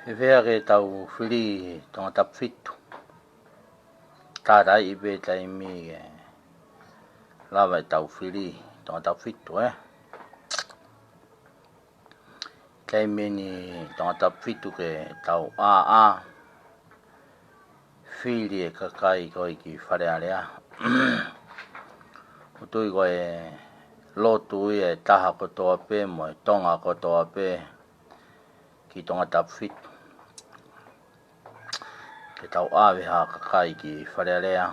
Fefea ke tau whiri tonga tapwhitu. Tātai ipe taimi ke lawa e tau whiri tonga tapwhitu Taimi ni tonga tapwhitu ke tau a whiri e kakai koi ki wharearea. Utui koe lotu e taha kotoa pe mo e tonga kotoa pe ki tonga tapwhitu. Ke tau awe ha kakai ki wharearea.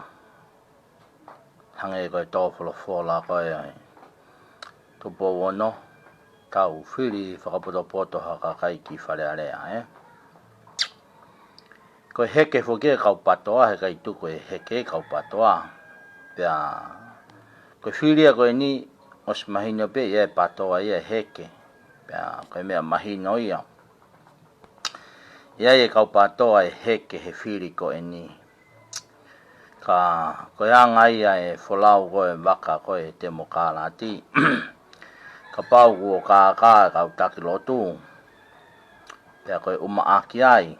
Hange koe tōwholo whola koe ai. Tupo wono tau whiri whakapoto ha kakai ki wharearea Koe heke whoke kau patoa he kai tuko e heke kau patoa. Pea koe whiria koe ni os mahino pe ia e patoa ia heke. Pea koe mea mahino ia. Ia e kau patoa e heke he whiri koe ni. Ka koe anga ia e wholau koe waka koe te mokalati. Ka pau kuo ka kau takilotu. Pea koe umaaki ai.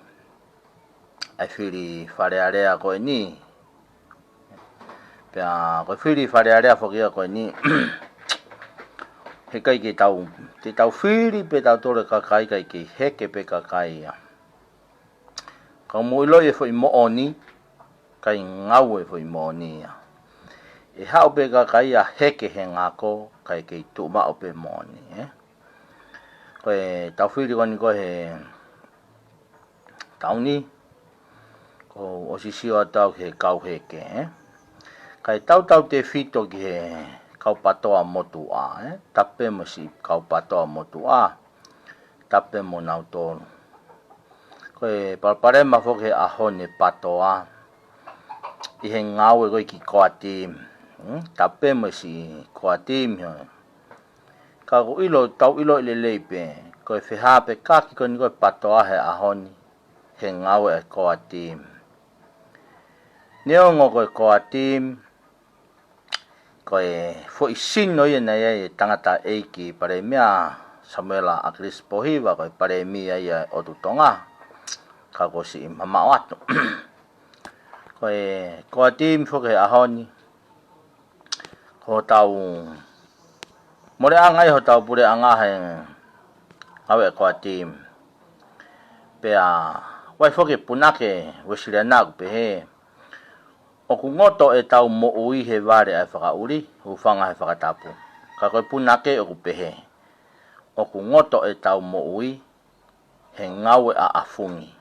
Ai whiri wharearea koe ni. Pea koe whiri wharearea whakia koe ni. He kai ke tau. Te tau whiri pe tau tore kakai kai ke heke pe kakai ia. Ka muilo e whai mooni. Kai ngau e whai mooni ia. E hao pe kakai ia heke he ngako. Kai ke tu mao pe mooni Koe tau whiri koe ni koe he tau ni. Ko osisio atau ke kau heke Kai tau te whito ki he kau patoa motu Tape mo si kau patoa motu Tape mo nau tonu. Koe palparema whoke he ahone patoa. I he ngau e koe ki koa tim. Tape mo si koa tim Ka ko tau ilo ile leipe. Koe whihape kaki koe ni koe patoa he ahoni. He ngau e koa tim. Neongo koe koa tim. Koe fo isino ia na ia e tangata eiki pare mea Samuela Akris Pohiwa koe pare mea ia o tutonga. Ka ko si mamao atu. Koe koa tim foke ahoni. Ho tau more angai ho tau pure anga he awe koa tim. Pea wai foke punake wesile nagu pehe. O ku ngoto e tau mo ui he ware ai whakauri, ufanga he whakatapu. Ka koe punake o ku pehe. O ku ngoto e tau mo ui, he ngau e a afungi.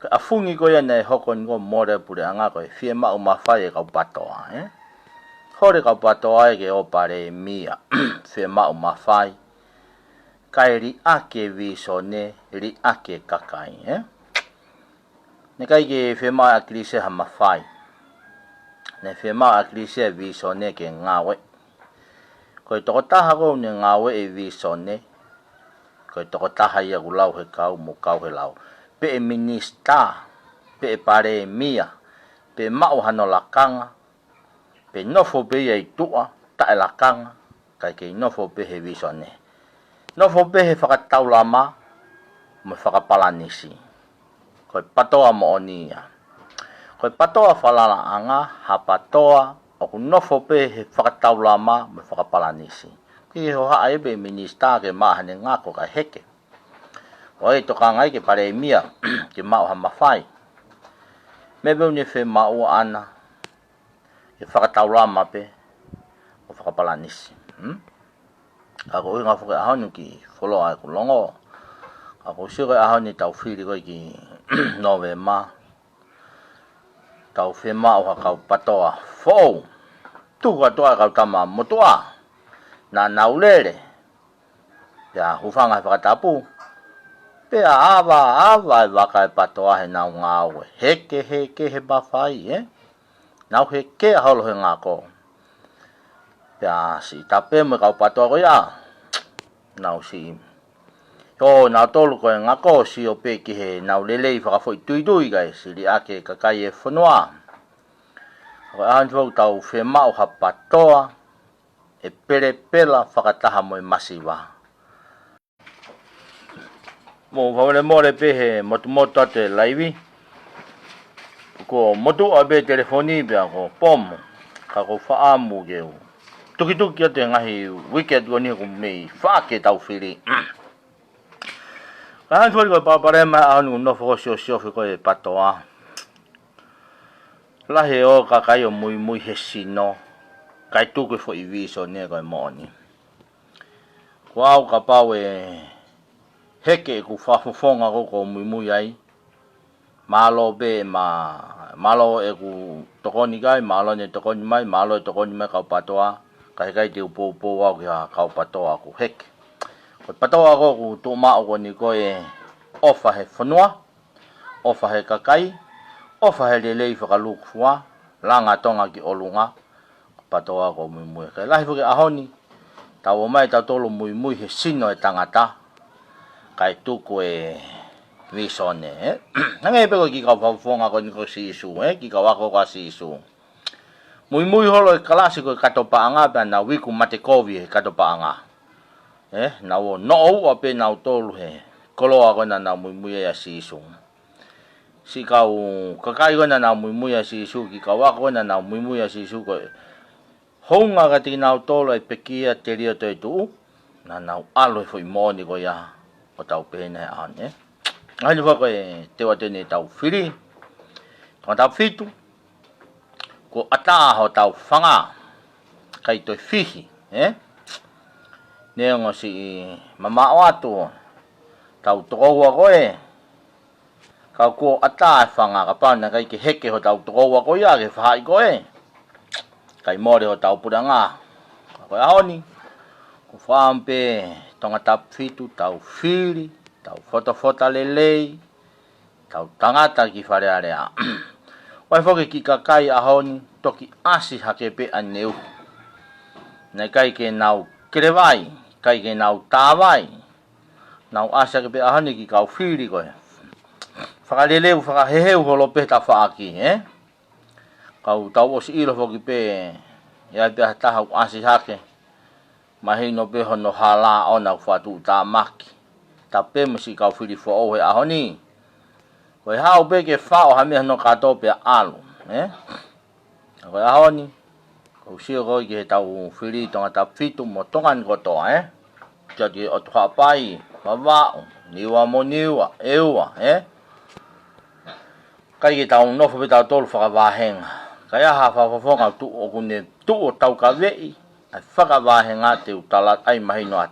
Ka afungi koe nei hoko ngo more pure anga koe, fie mau mawhai e kau patoa. Hore kau patoa e ke o pare mia, fie mau mawhai. Kai ri ake visone, ri ake kakai. Ne kai ke fie mau akrise ha mawhai. Ne whema a krisia visone ke ngawe. Koe toko taha kou ne ngawe e visone. Koe toko taha ia kulau he kau mo kau he lau. Pe e minista, pe e pare mia, pe mau hano lakanga, pe nofo pe ia i tua, ta e lakanga, kai ke nofo pe he visone. Nofo pe he whakatau lama, mo whakapalanisi. Koe patoa mo onia. Koe patoa whalala anga, ha patoa, o ku nofo pe he whakatau lama, me whakapalanisi. Ki ho haa ebe minista ke maahane ngako ka heke. O e toka ngai ke pare mia, ke mau ha mawhai. Mebe une whe mau ana, ke whakatau lama pe, o whakapalanisi. Ako ui ngā whuke ahonu ki wholoa e ku longo. Ako usio koe ahonu tau whiri koe ki nove maa. Tau whema o kau patoa. Fou! Tuka toa kau tama motua. Na naulere. Pea hufanga whakatapu. Pea awa e waka e patoa he nau ngāwe. Heke he bawhai Nau heke holo he ngāko. Pea si tape mo kau patoa ko ia. Nau si. Nau tolu koe ngako si o pe ki he nau lelei whakafoi tui kai si li ake kakai e whanua. Koe ahan whau tau whemau ha patoa e pere pela whakataha mo e masiwa. mo fa mo le pe he moto te live ko motu abe telefoni be ko pom ka ko fa amu ge tuki te ngahi wicked go ni ko me fa ke tau fili ka tu ko pa pare ma anu no fo sio ko e patoa la he o ka kai o muy hesino kai tu ko fo I viso ne ko mo ni wow ka pa we heke ku fa fonga ko muy ai malo be malo e ku tokoni gai malo ne tokoni mai malo tokoni mai ka patoa kai te po wa ka patoa ku heke ko patoa ko ku to ma ko ni ko e ofa he fonua ofa he kakai ofa he le fa lu fua langa tonga ki olunga patoa ko muy ka lai fo ke ahoni tawo mai ta tolo muy he sino e tangata kai tu ko e visone ngai pe ko ki ka fa fonga ko ni ko si su ki ka wa ko si su muy holo e klasiko ka to pa anga ba na wiku matekovi ka to pa anga na wo no o pe na tolu he kolo ko na muy ya si su si ka u ka kai ko na muy ya si su ki ka wa ko na muy ya si su ko honga ka ti na tolo e pekia te rio te tu na alo foi moni ko ya o tau pena an ai va ko te wa te ne tau fili to tau fitu ko ata ho tau fanga kai to fihi ne ngo si mama watu tau towa ko ka ko ata fanga ka pa na kai ke heke ho tau towa ko ya ke fa ko kai more ho tau puranga ko ahoni ko fampe tonga tap fitu tau fili tau foto lelei tau tangata ki fare area wai foke ki kakai ahoni toki asi hakepe aneu na kai ke nau krevai kai ke nau tawai nau asa ke pe ahoni ki kau fili ko faka leleu faka heheu holo pe ta fa aki kau tau os ilo foki pe ya pe ta hau asi hake mahino pe hono hala ona fatu ta maki tape masi kau fili fo o ahoni ko hau be ke fa o hami no kato pe alu ko ahoni ko sio ko ke tau fili tonga tap fitu mo tongan ko to jadi o to pai baba niwa mo niwa ewa kai ke tau no fo tau tol fa va hen kaya ha fa fo nga tu o kune tu o tau ka vei a fa ka va hen ate utala ai mahino at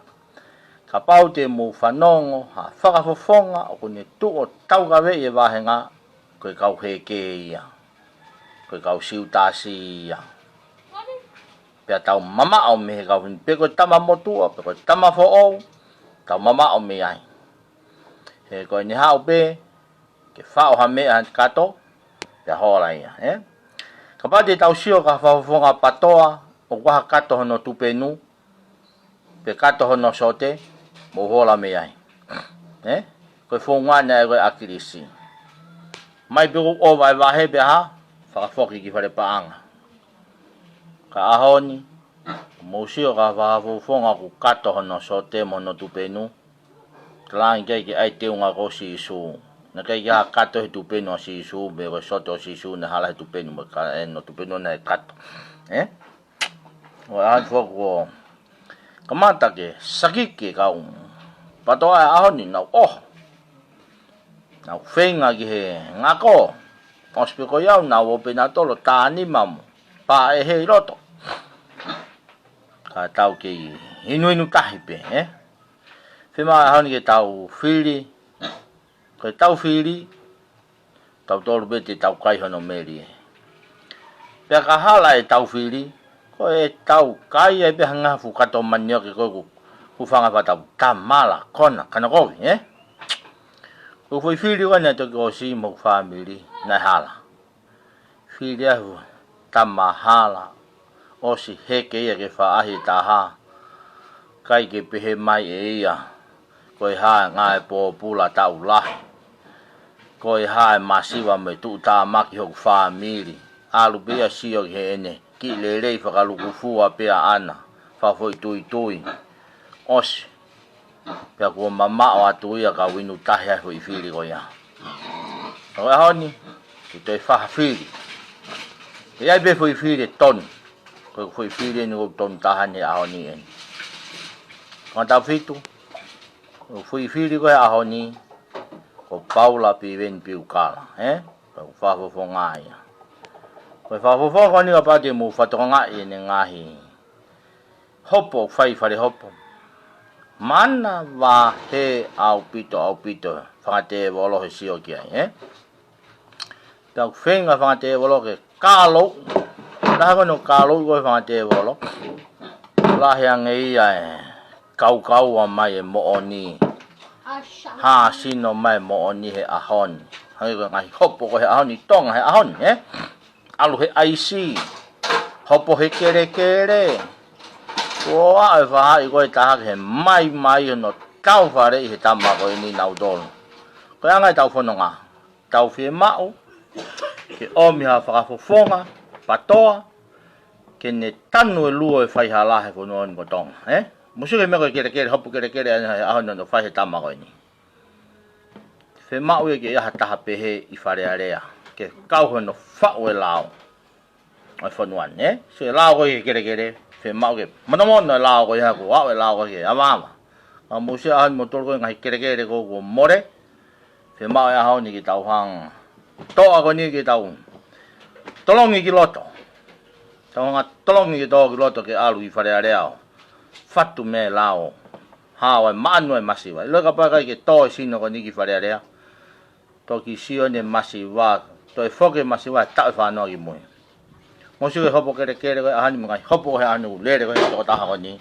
ka pau te mo fanongo ha fa ka fo fonga o kune tu o tau ka vei e va hen a ko kau he ke ia ko kau siu ta si ia pe tau mama o me ka pe ko tama mo tu pe ko tama fo o tau mama o me ai he ko ni ha o pe ke fa o ha me an kato pe ho la ia ka pa te tau sio ka fa fonga patoa o wa kato no tupenu pe kato no sote mo hola me ai ko fonga na ko akirisi mai pe o vai va he be ha fa foki ki fare paanga ka ahoni mo sio ka fa fonga ku kato no sote mo no tupenu tlang ke ai te unga ko si su na kai ya kato tu peno si su be ko soto si su na hala tu peno mo ka no tu peno na kato wa an fo ko kamata ke sakiki ka pato a honi na na fenga ki he ngako ospe ko ya na wo pe na tolo ta ni mam pa e he roto ka tau ke inu tahipe fema honi ke tau fili ko tau fili tau tolu bete tau kai hono meri pe ka hala e tau fili ko e tau kai e be hanga fu kato manyo ke ko ku fanga pa tau tamala kona kana ko ko foi fili wana to ko si mo family na hala fili ahu tamahala o si heke e ke fa ahi taha kai ke pehe mai e ia ko ha nga e po pula tau lahi ko ha masiva me tu ta maki ho family alu be sio he ene ki le fa kalu ku fu a pe ana fa foi tui os pia ko mama o atu ia ka winu tahi ai hui fili ko ia o e honi ki toi whaha fili e ai be hui fili ton ko hui fili ni ko ton tahani a honi en ko tau fitu ko hui fili ko e a honi ko paula pi ven pi ukala ko whafofo ngā ia ko whafofo ko ni ka pati mu whatonga i ne ngahi hopo whai whare hopo mana wa he au pito whangate wolo he sio ki ai tau whenga whangate wolo ke kālo laha kono kālo ko whangate wolo lahe angei ai kau a mai e mooni ha sino mai mooni he ahon hangi ko ngai hopo ko he ahon i tonga he ahon alu he aisi hopo he kere o ai fa i ko ta he mai no tau fare i he tama ko ni nau dol ko anga tau fononga tau fie mau ke omi ha fa fofonga patoa ke ne tanu e luo e fai hala he ko non botong musu ke me ko kere hopo kere a no fai he tama ko ni fe mau e ke ya ta pe he i fare area ke kau ho no fa o lao ai fonuan se lao ko kere fe mau ke mono lao ko ya ko wa lao ko ke ama a musu a motor ko ngai kere ko more fe mau ya ha ni ki tau hang to a ko ni ki tau tolong ki loto tanga tolong ki to ki loto ke alu i fare area fatu me lao ha wa manu e masiva lo ka pa ke to sino ko ni ki fare area to ki sio ne masiva to e foke masiva ta fa no ki mo mosu ke hopo kere ko ani mo ngai hopo he anu lere ko to ta ko ni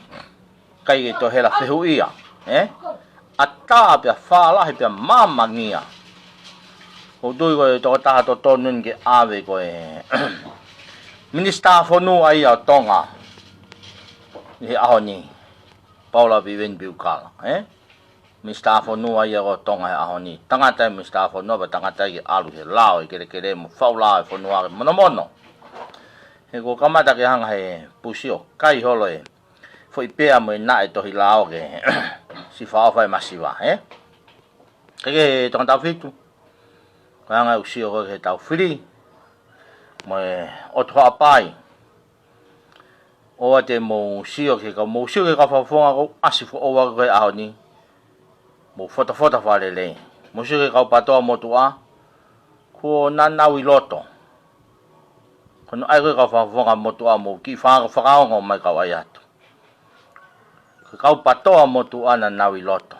kai ke to hela fehu ia ata pia fa la he pia mama ngia o doi ko to ta to tonun ke ave ko minister fonu ai a tonga ni ahoni paula viven biukala minister fonu ai a tonga ahoni tangata minister fonu ba tangata ki alu he lao kere mo faula fonu a mono he ko kamata ke hanga he pusio kai holo foi pea mo na to hilao ke si fa fa masiva ke tong ta fitu kanga usio ko he tau free mo o to apai o te mo sio ke ka fa fonga ko asifo o wa ko ahoni mo foto fa le mo sio ke ka pato mo tua ko na wi loto kono ai ko fa fonga mo tua mo ki fa ngo mai ka wa yato ka pato mo tua na wi loto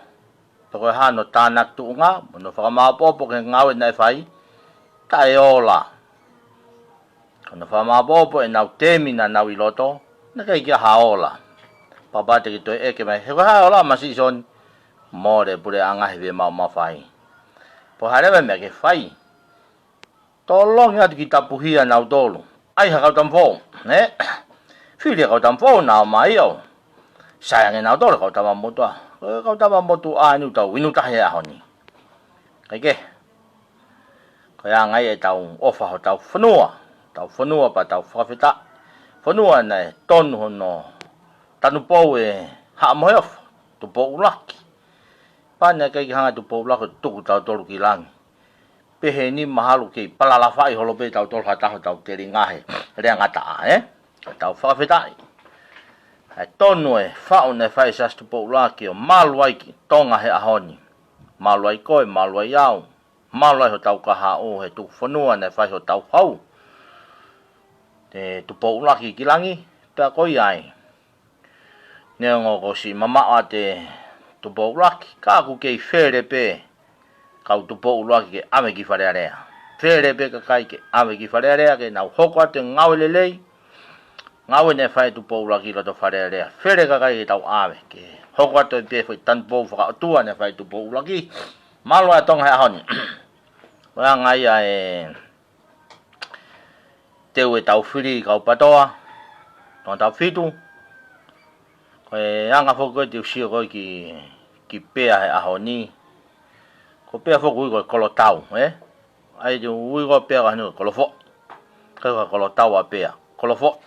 to ko ha no tanak tu nga no fa ma popo ke ngawe na fai taiola kono fa ma popo e na temi na wi loto na kai ki haola papa te to e ke mai he haola ma si son more pure anga he ma fai po hare me ke fai tolong ya ki tapuhia na dolo ai ha ka tampo fili ka tampo na mai yo sayang na dolo ka tampo mo to ka tampo to anu to winu ta ya honi kai ke kaya ngai e tau ofa ho tau funua pa tau fafita funua na ton hono tanu po ha mo yo tu po ulaki pa na kai hanga tu po ulaki tu tau tolu ki lang pehe ni mahalu ke palala fai holo be tau tol hata tau teri ngahe rea ngata tau fafita tonu fa one fai sas tu po ulaki o malwai ki tonga he ahoni malwai koe malwai yau malwai ho tau kaha o he tu funua na fai ho tau hau te tu po ulaki kilangi ta ko ai ne ngo ko si mama ate tu po ulaki ka ku ke fere pe ka tu po ulaki ke ame ki fare area fere pe ka kai ke ame ki fare area ke na hoko ate ngau lelei ngau ne fai tu po ulaki lo to fare area fere ka kai tau ame ke hoko ate pe foi tan po fa tu ne fai tu po ulaki malo atong ha hon wa ngai ai teu e tau whiri kau patoa tong tau fitu ko anga foko te usio ko ki pea he ahoni ko pea foko ko kolo tau ai de ui ko pea ka no kolo fo ka kolo tau a pea kolo fo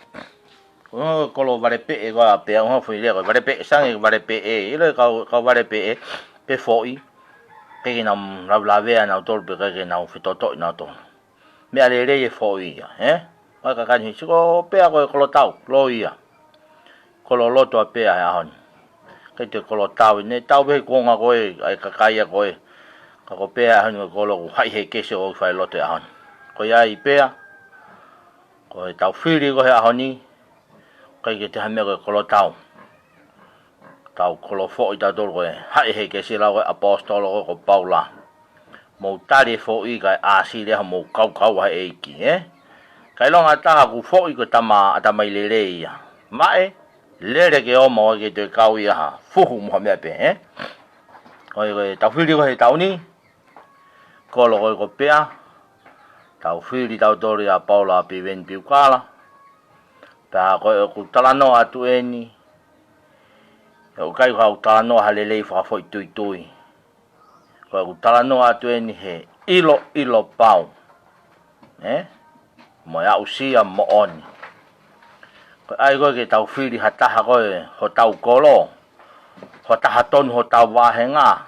kolo vale pe go pe ho foi le vale pe sang vale pe ile ka vale pe foi pe na la vea na tol pe ke na fitoto na to me ale le foi wa ka ni ko pe go kolo tau lo ia kolo loto pe a hon ke te kolo tau ne tau be ko nga go ai ka kai go ka ko pe a hon ko lo hai he ke se o fai loto a hon ko ya I pe ko tau fili go ha honi kai ke te hame ko kolo tau kolo fo I tau ko hai he ke se la go apostolo ko Paula mo tari fo I ka asi le mo kau ha e ki kai longa ta ku fo I ko tama I le ia mai lere ke o mo ke te kau ia ha fuhu mo me pe oi tau fili ko he tau ni ko lo ko pe tau fili tau tori a Paula pi ven pi kala ta ko ku talano atu eni o kai ka talano halele fa foi tui ko ku talano atu eni he ilo pau mo ya usia mo oni ko ai ko ke tau fili hata ha ko ho tau kolo ho ta haton ho tau wahenga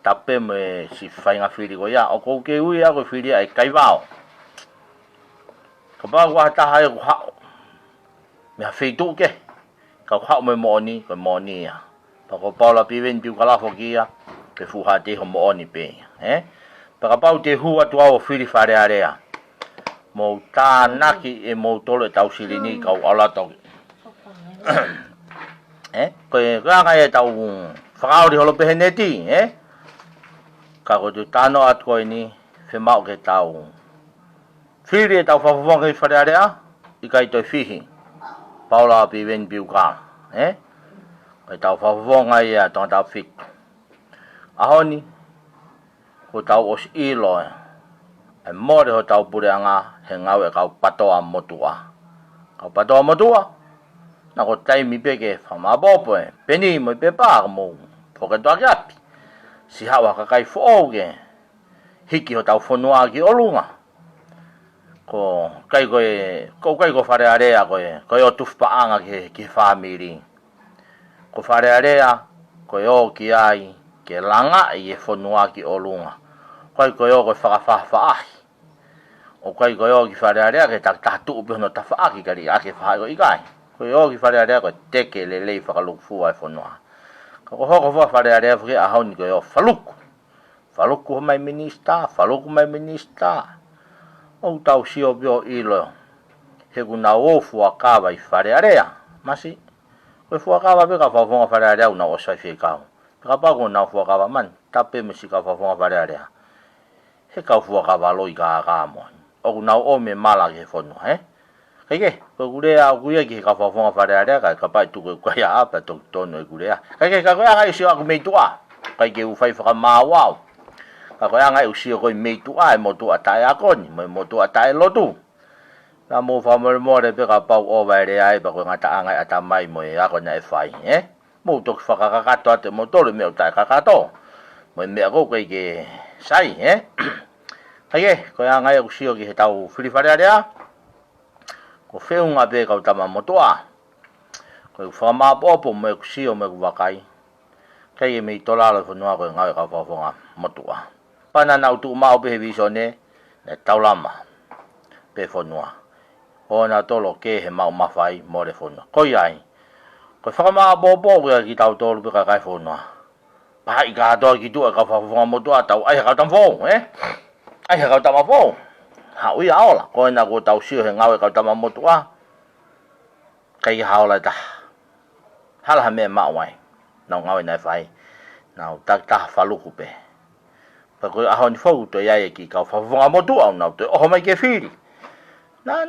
tape me si fainga fili ko ya o ko ke ui a ko fili ai kai vao ko ba wa ta ha ko ha me fe tu ke ka ha me mo ni ko mo ni ya pa ko Paula pi ven pi kala fo kia ke fu ha te ho mo ni pe pa ka pau te hu atu o fili fare area mo ta naki mo tole tau silini ka ala to ko ga e tau frau di holo peheneti ka ko tu tano at ko ni fe mau ke tau fili tau fa fo ke fare area I kai to fihi Paula pi ven pi ka ko tau fa fo ngai ya tong tau fik ahoni ko tau os ilo e more ho tau pure anga he ngau e kau patoa motua na ko tai mi peke fa ma bopo peni mo pe pa mo po ke to api si hawa ka kai fo ge hiki ho tau fonua ki olunga ko kai ko fare area ko o tu pa anga ki family ko fare area ko o ki ai ke langa e fonua ki olunga ko o ko fa o kai ko ki fare area ke ta tu pe no ta fa ki kari ake fa ko ikai ko o ki fare area ko teke le fa lu fu ai fonua ko ho fare area fri a hon ko faluku mai minista o tau sio bio ilo he kuna o fu akava I fare area masi ko fu akava be ka fa fonga fare area una o sai fe ka ka pa ko na fu akava man tape me si ka fa fonga fare area he ka fu akava lo I ka mo o na o me mala ke fono ke ko gure a gure ki ka fa fonga fare area ka pa tu ko ya apa to no gure ke ka ko ya si aku me tua ke u fai fa ma wow ka ko ya u si ko me tua mo tu atai ko ni mo tu atai lo tu na mo fa mo re pe ka pa o va re ai ba ko ngata anga ata mai mo ya ko na fai mo to fa ka to te mo to me ta ka to mo me ko ke sai ko ya ngai u si ki tau fili fare area ko feunga pe ka tama motoa ko fa ma popo me ku si o me ku wakai kai me tola lo funua ko ngai ka fa fonga motoa pana na tu ma pe visone ne taulama pe fonua ona tolo ke he ma fai mo re fonua ko yai ko fa ma popo ko ki tau tolo pe ka kai fonua pa I ka do ki tu ka fa fonga motoa tau ai ka tam fo ai ka tam fo ha ui aola ko na ko tau sio he ngau ka tama motua kai haola ta hala me ma wai na ngau na fai na ta faluku pe pa ko a hon fo to ya ki ka fa motua na to o mai ke fili na